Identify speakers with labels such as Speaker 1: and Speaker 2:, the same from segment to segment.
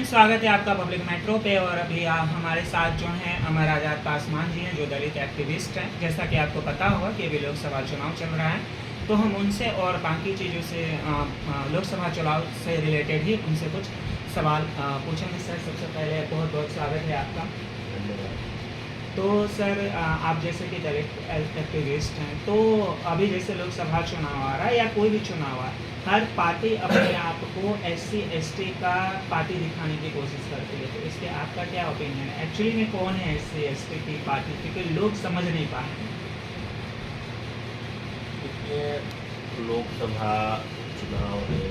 Speaker 1: स्वागत है आपका पब्लिक मेट्रो पे। और अभी आप हमारे साथ जो हैं अमर आज़ाद पासवान जी हैं, जो दलित एक्टिविस्ट हैं। जैसा कि आपको पता होगा कि अभी लोकसभा चुनाव चल रहा है, तो हम उनसे और बाकी चीज़ों से लोकसभा चुनाव से रिलेटेड ही उनसे कुछ सवाल पूछेंगे। सर, सबसे पहले बहुत बहुत स्वागत है आपका। तो सर, आप जैसे कि दलित एक्टिविस्ट हैं, तो अभी जैसे लोकसभा चुनाव आ रहा है या कोई भी चुनाव आ, हर पार्टी अपने आप को SC ST का पार्टी दिखाने की कोशिश करती है। तो इस पर आपका क्या ओपिनियन है? एक्चुअली में कौन है SC ST की पार्टी, क्योंकि लोग समझ नहीं पा रहे हैं।
Speaker 2: देखिए, लोकसभा चुनाव है।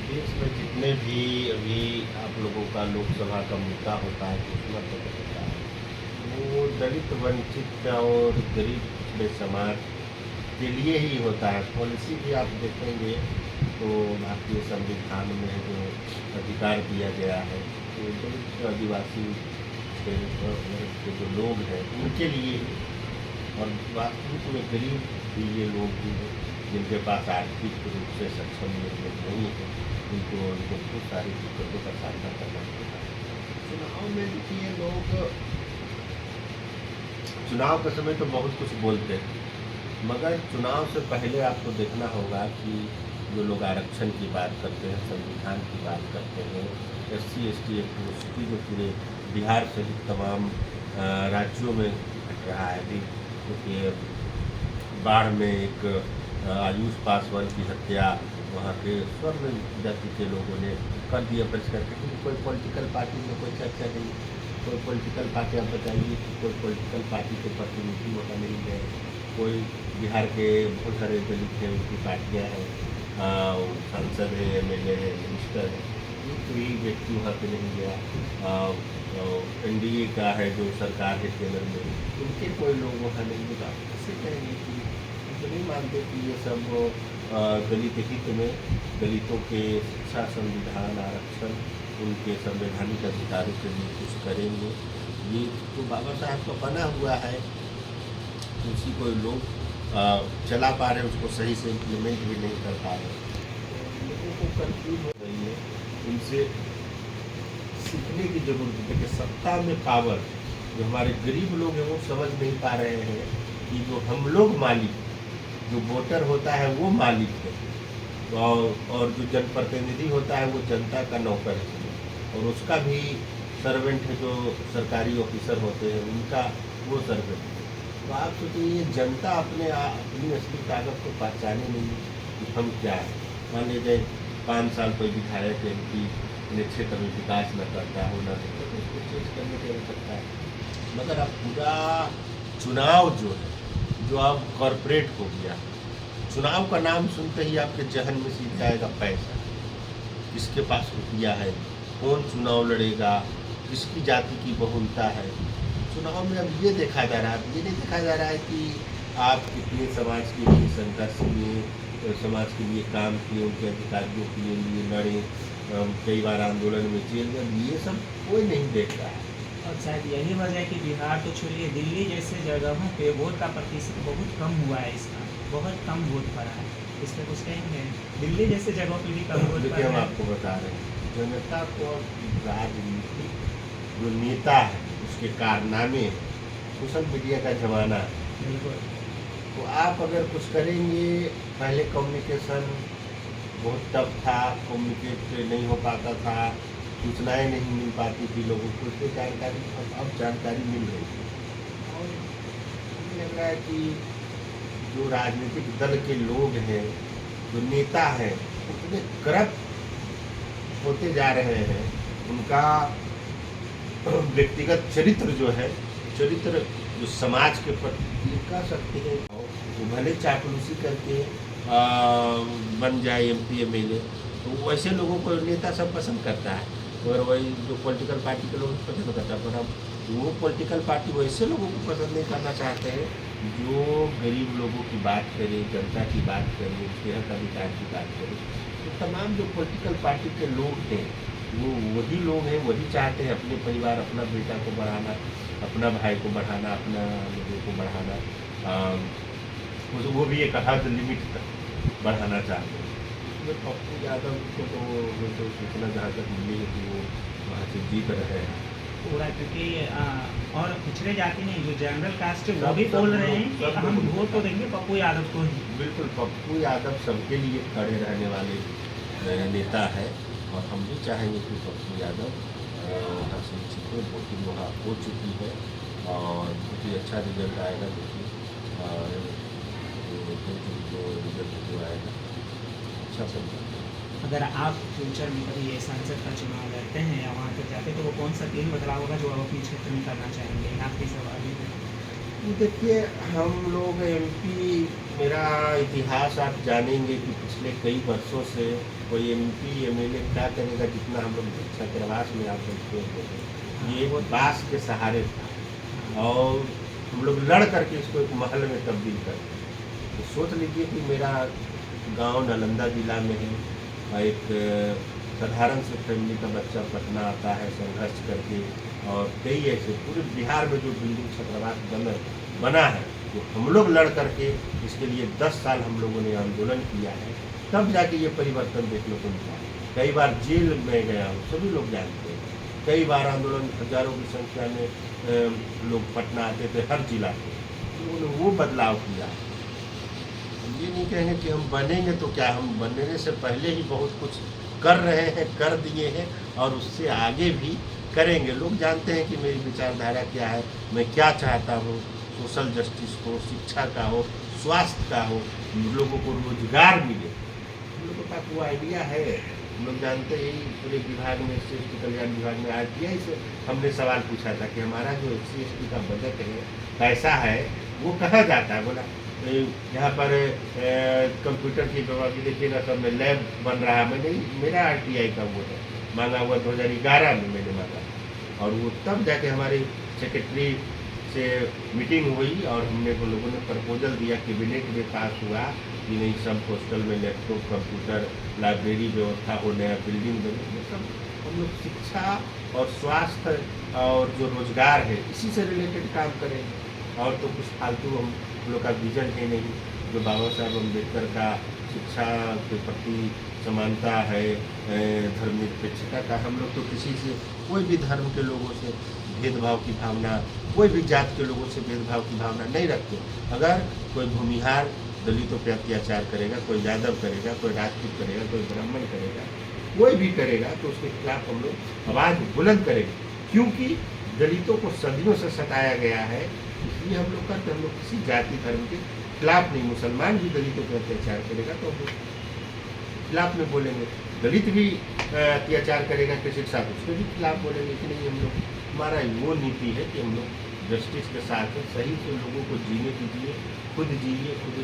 Speaker 2: देश में जितने भी अभी आप लोगों का लोकसभा का मुद्दा होता है, घोषणा पत्र होता है, वो दलित, वंचित और गरीब पिछड़े समाज के लिए ही होता है। पॉलिसी भी आप देखेंगे तो भारतीय संविधान में जो अधिकार दिया गया है, तो दलित, आदिवासी के जो लोग हैं उनके लिए, और वास्तविक में गरीब भी ये लोग भी हैं जिनके पास आर्थिक रूप से सक्षम लोग नहीं है, उनको बहुत सारी दिक्कतों का सामना करना पड़ता है। चुनाव में देखिए, लोग चुनाव के समय तो बहुत कुछ बोलते हैं, मगर चुनाव से पहले आपको देखना होगा कि जो लोग आरक्षण की बात करते हैं, संविधान की बात करते हैं, SC ST एट्रोसिटी जो पूरे बिहार सहित तमाम राज्यों में घट रहा है अभी, क्योंकि बाढ़ में एक आयुष पासवान की हत्या वहाँ के स्वर्ण जाति के लोगों ने कर दिया बहिष्कार करके। कोई पॉलिटिकल पार्टी में कोई चर्चा नहीं, कोई पॉलिटिकल पार्टी, आप बताइए कि कोई पॉलिटिकल पार्टी के प्रतिनिधि वहाँ नहीं गए। कोई बिहार के बहुत सारे दलित हैं, उनकी पार्टियाँ हैं, सांसद है, MLA है, मिनिस्टर है, कोई व्यक्ति वहाँ पे नहीं गया। NDA का है जो सरकार है केंद्र में, उनके कोई लोग वहाँ नहीं गए। इससे कहेंगे कि हम तो नहीं मानते कि ये सब दलित हित में, दलितों के शिक्षा, संविधान, आरक्षण, उनके संवैधानिक अधिकारों के लिए कुछ करेंगे। ये तो बाबा साहब का बना हुआ है, उसी को लोग चला पा रहे, उसको सही से इम्प्लीमेंट भी नहीं कर पा रहे। लोगों को कंफ्यूज हो रही है, उनसे सीखने की जरूरत है कि सत्ता में पावर जो हमारे गरीब लोग हैं वो समझ नहीं पा रहे हैं कि जो हम लोग मालिक, जो वोटर होता है वो मालिक है, और जो जनप्रतिनिधि होता है वो जनता का नौकर है, और उसका भी सर्वेंट है, जो सरकारी ऑफिसर होते हैं उनका वो सर्वेंट है। तो आप सोचिए, जनता अपनी असली ताकत को पहचाने नहीं कि हम क्या है। मान लीजिए 5 साल कोई विधायक MP अपने क्षेत्र में विकास न करता हो, न तो उसको चेंज करने की आवश्यकता है। मगर अब पूरा चुनाव जो है, जो अब कॉरपोरेट हो गया, चुनाव का नाम सुनते ही आपके जहन में सीधे आएगा पैसा, किसके पास रुपया है, कौन चुनाव लड़ेगा, किसकी जाति की बहुलता है। चुनाव में अब ये देखा जा रहा है, ये नहीं देखा जा रहा है कि आप कितने समाज के लिए संघर्ष किए, समाज के लिए काम किए, उनके अधिकारियों के लिए लड़े, कई बार आंदोलन में जेल गए, ये सब कोई नहीं देख रहा है।
Speaker 1: और शायद यही वजह है कि बिहार तो छोड़िए, दिल्ली जैसे जगहों पे वोट का प्रतिशत बहुत कम हुआ है, इसका बहुत कम वोट पड़ा है। इस पर कुछ कहेंगे? दिल्ली जैसे जगहों पे भी कम वोट
Speaker 2: देखिए,
Speaker 1: पड़ा
Speaker 2: हम
Speaker 1: है।
Speaker 2: आपको बता रहे हैं, जनता को राजनीति, जो नेता है उसके कारनामे, सोशल मीडिया का जमाना है,
Speaker 1: बिल्कुल।
Speaker 2: तो आप अगर कुछ करेंगे, पहले कम्युनिकेशन बहुत टफ था, कम्युनिकेट नहीं हो पाता था, सूचनाएं नहीं मिल पाती थी लोगों को, इससे जानकारी, अब जानकारी मिल रही है। और मुझे लग रहा है कि जो राजनीतिक दल के लोग हैं, जो नेता हैं, उतने करप्ट होते जा रहे हैं, उनका व्यक्तिगत चरित्र जो है, चरित्र जो समाज के प्रति कह सकते हैं, वो भले चापलूसी करके बन जाए MP MLA, तो वैसे लोगों को नेता सब पसंद करता है, और वही जो पॉलिटिकल पार्टी के लोग पसंद करता है। पर अब वो पॉलिटिकल पार्टी वैसे लोगों को पसंद नहीं करना चाहते हैं जो गरीब लोगों की बात करें, जनता की बात करें, सेहत अधिकार की बात करें। तो तमाम जो पॉलिटिकल पार्टी के लोग हैं, वो वही लोग हैं, वही चाहते हैं अपने परिवार, अपना बेटा को बढ़ाना, अपना भाई को बढ़ाना, अपना लोगों को बढ़ाना, वो भी एक हद लिमिट तक बढ़ाना चाहते हैं। ये पप्पू यादव को तो वो तो सूचना जहाँ तक मिली है कि वो वहाँ से जीत रहे हैं।
Speaker 1: पूरा, क्योंकि और पिछड़े जाति नहीं, जो जनरल कास्ट है वो
Speaker 2: सब-
Speaker 1: भी
Speaker 2: सब
Speaker 1: बोल
Speaker 2: लोग-
Speaker 1: रहे हैं कि
Speaker 2: सब
Speaker 1: हम
Speaker 2: लोग-
Speaker 1: वोट तो देंगे पप्पू यादव को ही।
Speaker 2: बिल्कुल पप्पू यादव सबके लिए खड़े रहने वाले नेता है, और हम भी चाहेंगे कि पप्पू यादव वहाँ से जीते। वोटिंग वहाँ हो चुकी है और बहुत ही अच्छा रिजल्ट आएगा। देखिए जो रिजल्ट जो आएगा अच्छा समझा।
Speaker 1: अगर आप फ्यूचर में कभी ये सांसद का चुनाव लड़ते हैं या वहाँ तक जाते हैं तो वो कौन सा 3 बदलाव होगा जो आप अपने क्षेत्र में करना चाहेंगे? आखिरी सवाल ये है।
Speaker 2: देखिए हम लोग एमपी, मेरा इतिहास आप जानेंगे कि पिछले कई वर्षों से कोई एमपी एमएलए क्या करेगा, जितना हम लोग छात्रावास में आप देखते हैं ये वो बांस के सहारे था और हम लोग लड़ करके इसको एक महल में तब्दील कर दिए। तो सोच लीजिए कि मेरा गांव नालंदा जिला में है और एक साधारण से फैमिली का बच्चा पटना आता है संघर्ष करके, और कई ऐसे पूरे बिहार में जो बिल्डिंग छात्रावास बना है तो हम लोग लड़ करके इसके लिए 10 साल हम लोगों ने आंदोलन किया है, तब जाके ये परिवर्तन देखने को मिला। कई बार जेल में गया हूँ, सभी लोग जानते हैं। कई बार आंदोलन हजारों की संख्या में लोग पटना आते थे हर जिला के, उन्होंने वो बदलाव किया। हम ये नहीं कहेंगे कि हम बनेंगे तो क्या, हम बनने से पहले ही बहुत कुछ कर रहे हैं, कर दिए हैं और उससे आगे भी करेंगे। लोग जानते हैं कि मेरी विचारधारा क्या है, मैं क्या चाहता हूँ। सोशल जस्टिस हो, शिक्षा का हो, स्वास्थ्य का हो, लोगों को रोजगार मिले। हम लोगों के पास वो आइडिया है। हम लोग जानते हैं पूरे विभाग में, एससी कल्याण विभाग में आरटीआई से हमने सवाल पूछा था कि हमारा जो एससी का बजट है पैसा है वो कहाँ जाता है। बोला यहाँ पर कंप्यूटर की व्यवस्था देखिए ना, सब में लैब बन रहा है। मैंने मेरा आरटीआई का वो है मांगा हुआ 2011 में मैंने मांगा, और वो तब जाके हमारी सेक्रेटरी से मीटिंग हुई और हमने वो लोगों ने प्रपोजल दिया, कैबिनेट में पास हुआ कि नहीं सब हॉस्टल में लैपटॉप, कंप्यूटर, लाइब्रेरी व्यवस्था हो, नया बिल्डिंग बने। मतलब हम लोग शिक्षा और स्वास्थ्य और जो रोजगार है इसी से रिलेटेड काम करेंगे, और तो कुछ फालतू हम लोग का विजन है नहीं। जो बाबा साहब अम्बेडकर का शिक्षा के प्रति समानता है, धर्मनिरपेक्षता का, हम लोग तो किसी से, कोई भी धर्म के लोगों से भेदभाव की भावना, कोई भी जात के लोगों से भेदभाव की भावना नहीं रखते। अगर कोई भूमिहार दलितों पर अत्याचार करेगा, कोई यादव करेगा, कोई राजपूत करेगा, कोई ब्राह्मण करेगा, कोई भी करेगा तो उसके खिलाफ हम लोग आवाज़ बुलंद करेंगे, क्योंकि दलितों को सदियों से सताया गया है। इसलिए हम लोग करते, हम लोग किसी जाति धर्म के खिलाफ नहीं। मुसलमान भी दलितों पर अत्याचार करेगा तो हम लोग खिलाफ में बोलेंगे, दलित भी अत्याचार करेगा किसी के साथ उसके भी खिलाफ बोलेंगे कि नहीं। हम लोग, हमारा वो नीति है कि हम लोग जस्टिस के साथ सही से लोगों को जीने दीजिए, खुद जिए, खुद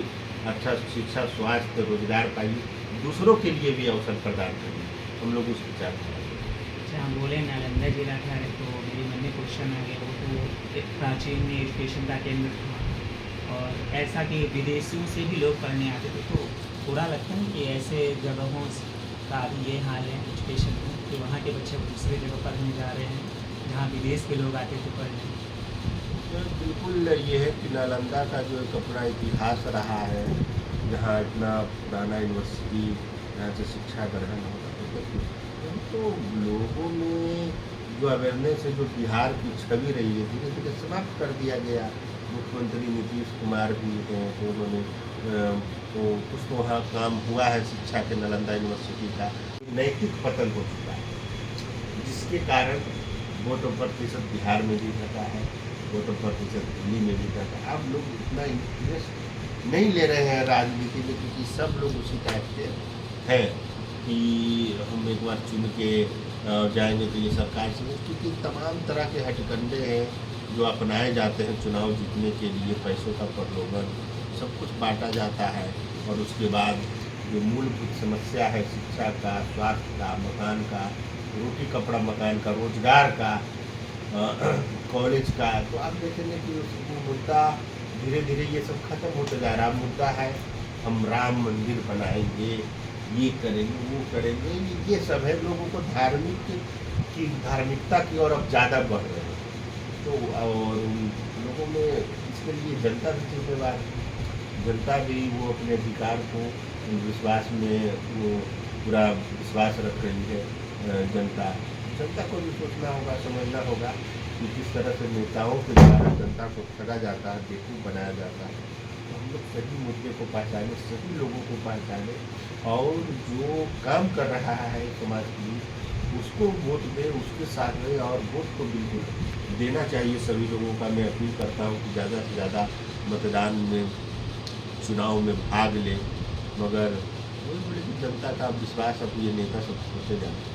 Speaker 2: अच्छा शिक्षा, स्वास्थ्य, रोजगार पाइए, दूसरों के लिए भी अवसर प्रदान करिए। हम लोग उस विचार में
Speaker 1: अच्छा, हम बोले नालंदा जिला था तो मेरे मन में क्वेश्चन आ गया। वो तो एक प्राचीन एजुकेशन का केंद्र था और ऐसा कि विदेशियों से भी लोग पढ़ने आते थे, तो बुरा लगता है कि ऐसे जगहों का भी ये हाल है एजुकेशन में कि वहाँ के बच्चे दूसरे जगह पढ़ने जा रहे हैं जहाँ विदेश के लोग आते थे पढ़ने।
Speaker 2: बिल्कुल ये है कि नालंदा का जो एक अपना इतिहास रहा है, जहाँ इतना पुराना यूनिवर्सिटी, यहाँ से शिक्षा ग्रहण होता है, तो लोगों में जो अवेयरनेस है, जो बिहार की छवि रही है, धीरे धीरे समाप्त कर दिया गया। मुख्यमंत्री नीतीश कुमार भी हैं तो उन्होंने तो कुछ तो वहाँ काम हुआ है शिक्षा के, नालंदा यूनिवर्सिटी का नैतिक पतन हो चुका है, जिसके कारण वोटों प्रतिशत बिहार में भी घटा है, वोटों प्रतिशत दिल्ली में भी घटा है। अब लोग इतना इंटरेस्ट नहीं ले रहे हैं राजनीति में, क्योंकि सब लोग उसी टाइप के हैं कि हम एक बार चुन के जाएंगे तो ये सरकार से, क्योंकि तमाम तरह के हथकंडे हैं जो अपनाए जाते हैं चुनाव जीतने के लिए। पैसों का प्रलोभन, सब कुछ बांटा जाता है, और उसके बाद जो मूलभूत समस्या है शिक्षा का, स्वास्थ्य का, मकान का, रोटी कपड़ा मकान का, रोजगार का, कॉलेज का, तो आप देखेंगे कि वो मुद्दा धीरे धीरे ये सब खत्म होते जा रहा है। मुद्दा है हम राम मंदिर बनाएंगे, ये करेंगे, वो करेंगे, ये सब है। लोगों को धार्मिकता की ओर अब ज़्यादा बढ़ रहे हैं, तो और लोगों में इसके लिए जनता भी जिम्मेवार है। जनता भी वो अपने अधिकार को विश्वास में वो पूरा विश्वास रख रही है जनता। जनता को भी सोचना होगा, समझना होगा कि किस तरह से नेताओं के द्वारा जनता को ठगा जाता है, बेवकूफ़ बनाया जाता है। तो हम लोग सही मुद्दे को पहचाने, सही लोगों को पहचाने और जो काम कर रहा है समाज के लिए उसको वोट दें, उसके साथ रहें और वोट को बिल्कुल देना चाहिए सभी लोगों का। मैं अपील करता हूँ कि ज़्यादा से ज़्यादा मतदान में, चुनाव में भाग लें, मगर वही बोले कि जनता का विश्वास अब ये नेता सब होते जाते हैं।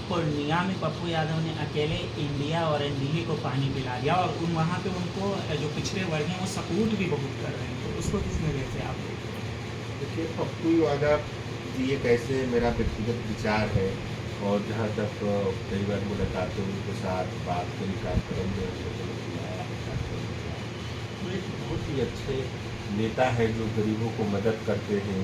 Speaker 1: पूर्णिया में पप्पू यादव ने अकेले इंडिया और एनडीए को पानी पिला दिया और वहाँ पे उनको जो पिछड़े वर्ग हैं वो सपोर्ट भी बहुत कर रहे हैं, तो उसको किस नज़र से आप देखते हैं?
Speaker 2: देखिए, पप्पू यादव जी एक ऐसे मेरा व्यक्तिगत विचार है और जहाँ तक कई बार मुलाकातें उनके साथ बात करी, कार्यक्रम में उन लोगों ने बुलाया है, कार्यक्रम में बुलाया। तो एक बहुत ही अच्छे नेता है जो गरीबों को मदद करते हैं।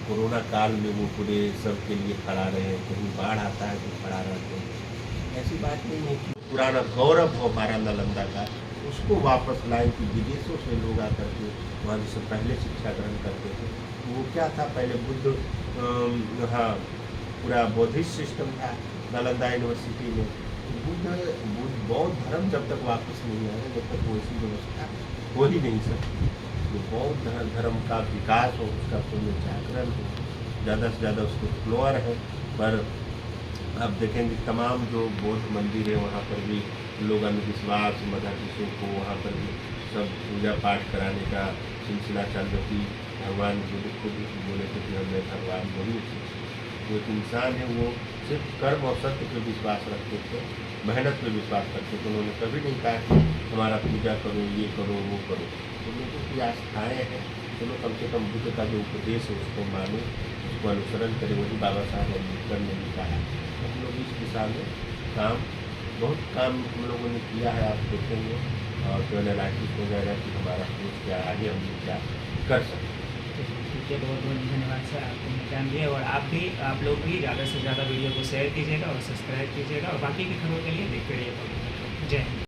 Speaker 2: कोरोना काल में वो पूरे सबके लिए खड़ा रहे, कहीं बाढ़ आता है तो खड़ा रहते हैं। ऐसी बात नहीं है कि पुराना गौरव हो हमारा नालंदा का, उसको वापस लाएं कि विदेशों से लोग आकर के वहाँ जैसे पहले शिक्षा ग्रहण करते थे। वो क्या था, पहले बुद्ध हाँ पूरा बौद्धिस्ट सिस्टम था नालंदा यूनिवर्सिटी में। बुद्ध बौद्ध धर्म जब तक वापस नहीं आएगा, जब तक वैसी व्यवस्था हो ही नहीं सकती। तो बौद्ध धर्म का विकास हो, उसका पुण्य जागरण हो, ज़्यादा से ज़्यादा उसको फ्लोअर है। पर आप देखेंगे तमाम जो बौद्ध मंदिर है वहाँ पर भी लोग अंधविश्वास, मधाधीशों को वहाँ पर भी सब पूजा पाठ कराने का सिलसिला चल रही। भगवान बुद्ध खुद बोले थे कि हमें भगवान वही वो एक इंसान है, वो सिर्फ कर्म और सत्य पे विश्वास रखते थे, मेहनत पे विश्वास करते थे। उन्होंने कभी नहीं कहा कि हमारा पूजा करो, ये करो, वो करो। तो लोगों की आस्थाएँ हैं, चलो कम से कम बुद्ध का जो उपदेश है उसको मानो, उसको अनुसरण करें। वही बाबा साहब अम्बेडकर ने भी कहा। हम लोग इस दिशा में बहुत काम हम लोगों ने किया है, आप देखेंगे। और जो एनालिसिस वगैरह कि हमारा सोच क्या, आगे हम लोग क्या कर सकते हैं।
Speaker 1: ठीक है, बहुत बहुत धन्यवाद सर, आपको टाइम दिया। और आप लोग भी ज़्यादा से ज़्यादा वीडियो को शेयर कीजिएगा और सब्सक्राइब कीजिएगा और बाकी की खबरों के लिए देखते रहिए। जय हिंद।